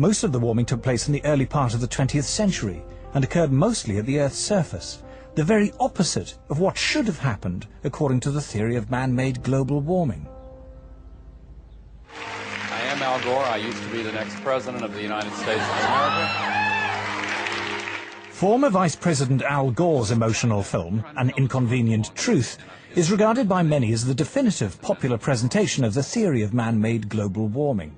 Most of the warming took place in the early part of the 20th century and occurred mostly at the Earth's surface, the very opposite of what should have happened according to the theory of man-made global warming. I am Al Gore. I used to be the next president of the United States of America. Former Vice President Al Gore's emotional film, An Inconvenient Truth, is regarded by many as the definitive popular presentation of the theory of man-made global warming.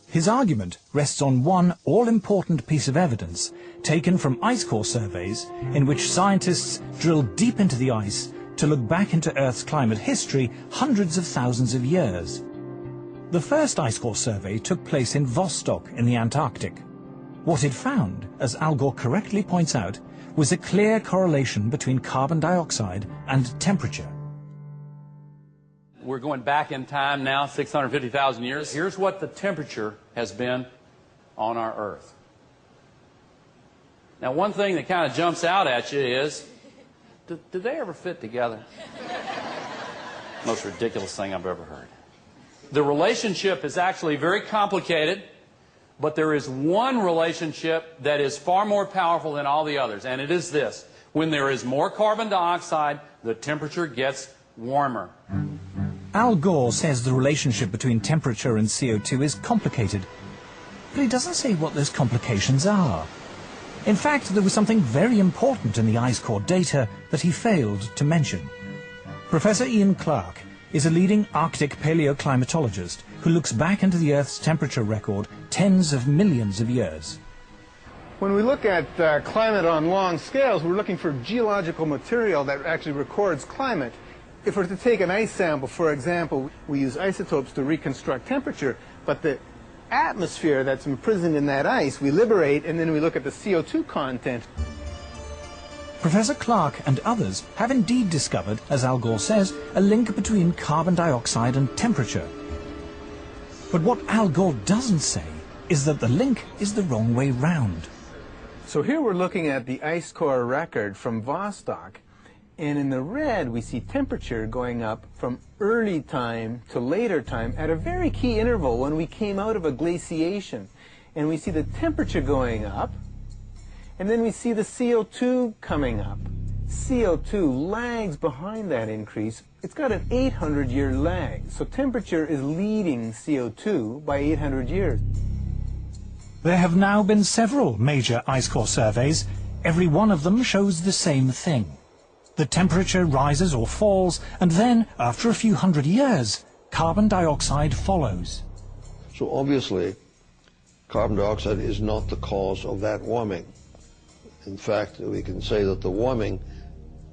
His argument rests on one all-important piece of evidence taken from ice core surveys in which scientists drilled deep into the ice to look back into Earth's climate history hundreds of thousands of years. The first ice core survey took place in Vostok in the Antarctic. What it found, as Al Gore correctly points out, was a clear correlation between carbon dioxide and temperature. We're going back in time now, 650,000 years. Here's what the temperature has been on our Earth. Now, one thing that kind of jumps out at you is, did they ever fit together? Most ridiculous thing I've ever heard. The relationship is actually very complicated, but there is one relationship that is far more powerful than all the others, and it is this. When there is more carbon dioxide, the temperature gets warmer. Al Gore says the relationship between temperature and CO2 is complicated, but he doesn't say what those complications are. In fact, there was something very important in the ice core data that he failed to mention. Professor Ian Clark is a leading Arctic paleoclimatologist who looks back into the Earth's temperature record tens of millions of years. When we look at climate on long scales, we're looking for geological material that actually records climate. If we're to take an ice sample, for example, we use isotopes to reconstruct temperature, but the atmosphere that's imprisoned in that ice, we liberate, and then we look at the CO2 content. Professor Clark and others have indeed discovered, as Al Gore says, a link between carbon dioxide and temperature. But what Al Gore doesn't say is that the link is the wrong way round. So here we're looking at the ice core record from Vostok, and in the red we see temperature going up from early time to later time at a very key interval when we came out of a glaciation. And we see the temperature going up, and then we see the CO2 coming up. CO2 lags behind that increase. It's got an 800-year lag, so temperature is leading CO2 by 800 years. There have now been several major ice core surveys. Every one of them shows the same thing. The temperature rises or falls, and then, after a few hundred years, carbon dioxide follows. So obviously, carbon dioxide is not the cause of that warming. In fact, we can say that the warming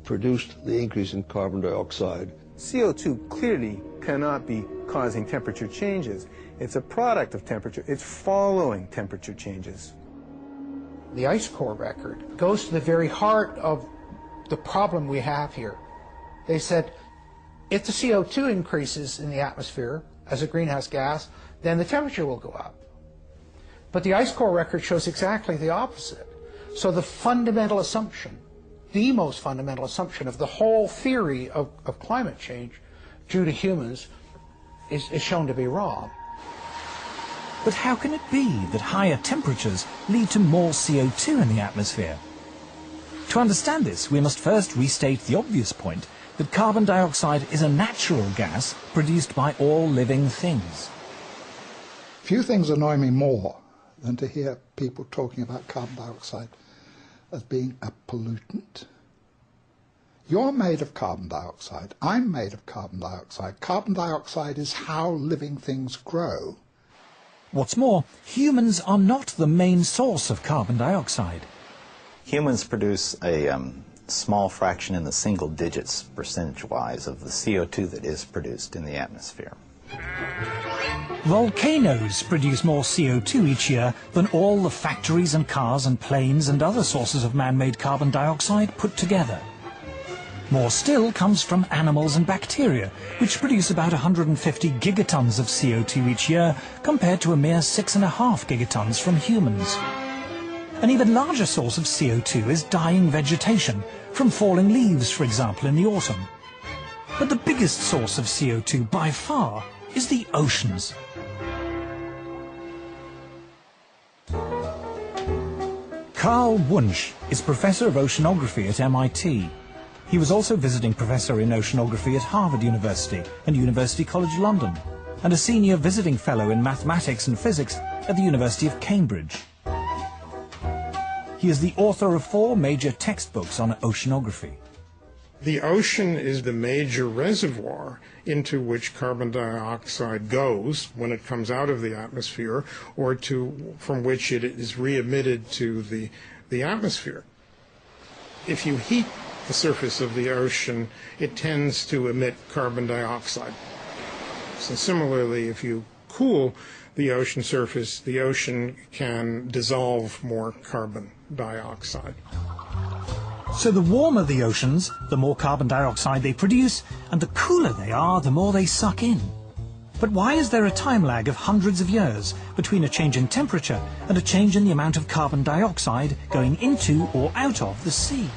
produced the increase in carbon dioxide. CO2 clearly cannot be causing temperature changes. It's a product of temperature. It's following temperature changes. The ice core record goes to the very heart of the problem we have here. They said, if the CO2 increases in the atmosphere as a greenhouse gas, then the temperature will go up. But the ice core record shows exactly the opposite. So the fundamental assumption, the most fundamental assumption of the whole theory of climate change due to humans is shown to be wrong. But how can it be that higher temperatures lead to more CO2 in the atmosphere? To understand this, we must first restate the obvious point that carbon dioxide is a natural gas produced by all living things. Few things annoy me more than to hear people talking about carbon dioxide as being a pollutant. You're made of carbon dioxide. I'm made of carbon dioxide. Carbon dioxide is how living things grow. What's more, humans are not the main source of carbon dioxide. Humans produce a small fraction in the single digits percentage-wise of the CO2 that is produced in the atmosphere. Volcanoes produce more CO2 each year than all the factories and cars and planes and other sources of man-made carbon dioxide put together. More still comes from animals and bacteria, which produce about 150 gigatons of CO2 each year, compared to a mere 6.5 gigatons from humans. An even larger source of CO2 is dying vegetation, from falling leaves, for example, in the autumn. But the biggest source of CO2 by far is the oceans. Carl Wunsch is Professor of Oceanography at MIT. He was also visiting Professor in Oceanography at Harvard University and University College London, and a Senior Visiting Fellow in Mathematics and Physics at the University of Cambridge. He is the author of 4 major textbooks on oceanography. The ocean is the major reservoir into which carbon dioxide goes when it comes out of the atmosphere, or from which it is re-emitted to the atmosphere. If you heat the surface of the ocean, it tends to emit carbon dioxide. So similarly, if you cool the ocean surface, the ocean can dissolve more carbon dioxide. So the warmer the oceans, the more carbon dioxide they produce, and the cooler they are, the more they suck in. But why is there a time lag of hundreds of years between a change in temperature and a change in the amount of carbon dioxide going into or out of the sea?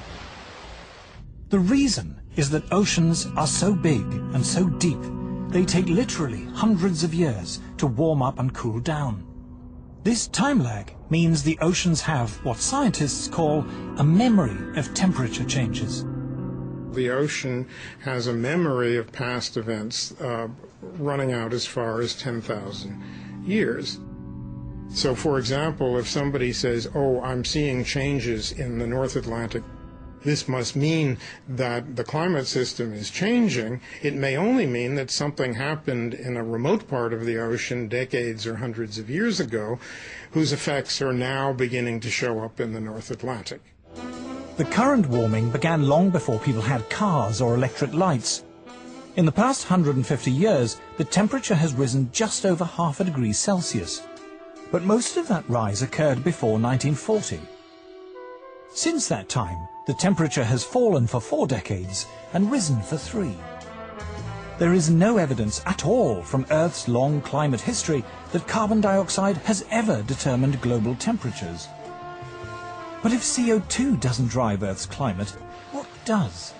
The reason is that oceans are so big and so deep, they take literally hundreds of years to warm up and cool down. This time lag means the oceans have what scientists call a memory of temperature changes. The ocean has a memory of past events running out as far as 10,000 years. So, for example, if somebody says, oh, I'm seeing changes in the North Atlantic, this must mean that the climate system is changing. It may only mean that something happened in a remote part of the ocean decades or hundreds of years ago, whose effects are now beginning to show up in the North Atlantic. The current warming began long before people had cars or electric lights. In the past 150 years, the temperature has risen just over ½ degree Celsius. But most of that rise occurred before 1940. Since that time, the temperature has fallen for 4 decades and risen for 3. There is no evidence at all from Earth's long climate history that carbon dioxide has ever determined global temperatures. But if CO2 doesn't drive Earth's climate, what does?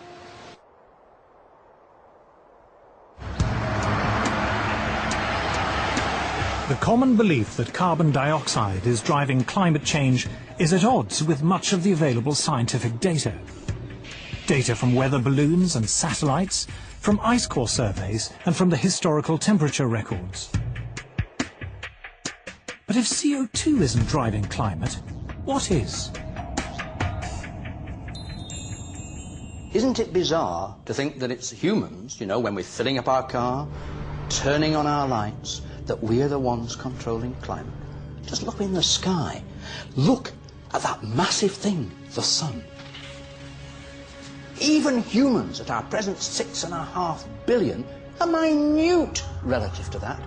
The common belief that carbon dioxide is driving climate change is at odds with much of the available scientific data. Data from weather balloons and satellites, from ice core surveys, and from the historical temperature records. But if CO2 isn't driving climate, what is? Isn't it bizarre to think that it's humans, you know, when we're filling up our car, turning on our lights, that we're the ones controlling climate? Just look in the sky. Look at that massive thing, the sun. Even humans at our present 6.5 billion are minute relative to that.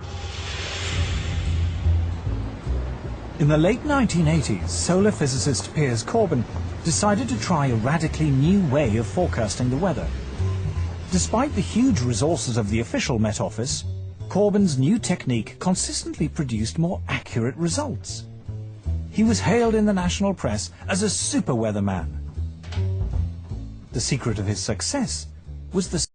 In the late 1980s, solar physicist Piers Corbyn decided to try a radically new way of forecasting the weather. Despite the huge resources of the official Met Office, Corbyn's new technique consistently produced more accurate results. He was hailed in the national press as a super weatherman. The secret of his success was the